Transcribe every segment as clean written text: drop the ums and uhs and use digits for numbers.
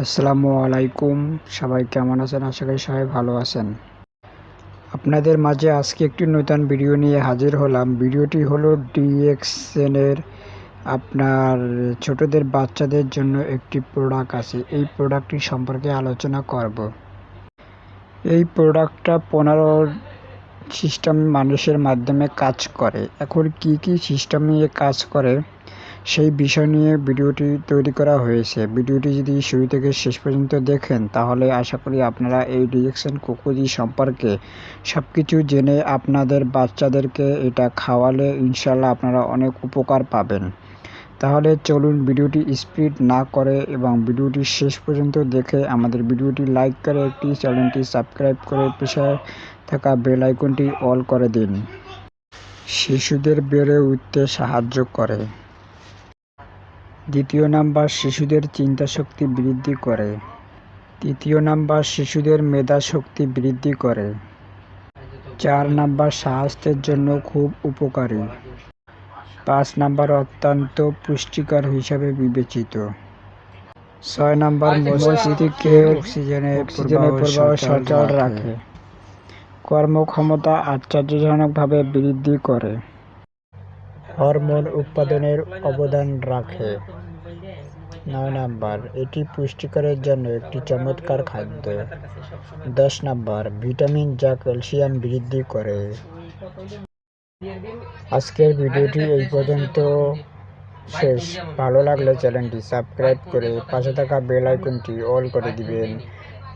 আসসালামু আলাইকুম। সবাই কেমন আছেন? আশা করি সবাই ভালো আছেন। আপনাদের মাঝে আজকে একটি নতুন ভিডিও নিয়ে হাজির হলাম। ভিডিওটি হলো ডিএক্সএনের আপনার ছোটদের বাচ্চাদের জন্য একটি প্রোডাক্ট আছে। এই প্রোডাক্টটি সম্পর্কে আলোচনা করব। এই প্রোডাক্টটা 15 সিস্টেম মানুষের মাধ্যমে কাজ করে। এখন কি সিস্টেম নিয়ে কাজ করে সেই বিষয় নিয়ে ভিডিওটি তৈরি করা হয়েছে। ভিডিওটি যদি শুরু থেকে শেষ পর্যন্ত দেখেন তাহলে আশা করি আপনারা এই ডিএক্সএন কোকোজি সম্পর্কে সব কিছু জেনে আপনাদের বাচ্চাদেরকে এটা খাওয়ালে ইনশাল্লাহ আপনারা অনেক উপকার পাবেন। তাহলে চলুন ভিডিওটি স্পিড না করে এবং ভিডিওটি শেষ পর্যন্ত দেখে আমাদের ভিডিওটি লাইক করে একটি চ্যানেলটি সাবস্ক্রাইব করে পেছনে থাকা বেল আইকনটি অল করে দিন। শিশুদের বেড়ে উঠতে সাহায্য করে। দ্বিতীয় নাম্বার, শিশুদের চিন্তাশক্তি বৃদ্ধি করে। তৃতীয় নাম্বার, শিশুদের মেধাশক্তি বৃদ্ধি করে। 4 নাম্বার, স্বাস্থ্যের জন্য খুব উপকারী। 5 নাম্বার, অত্যন্ত পুষ্টিকর হিসাবে বিবেচিত। 6 নাম্বার, মস্তিষ্কের অক্সিজেনের প্রবাহ সচল রাখে। কর্মক্ষমতা আশ্চর্যজনকভাবে বৃদ্ধি করে। হরমোন উৎপাদনের অবদান রাখে। 9 নাম্বার, এটি পুষ্টিকরের জন্য একটি চমৎকার খাদ্য। 10 নাম্বার, ভিটামিন যা ক্যালসিয়াম বৃদ্ধি করে। আজকের ভিডিওটি এই পর্যন্ত শেষ। ভালো লাগলে চ্যানেলটি সাবস্ক্রাইব করে পাশে থাকা বেল আইকনটি অল করে দিবেন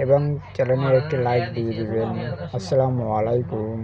এবং চ্যানেলে একটি লাইক দিয়ে দিবেন। আসসালামু আলাইকুম।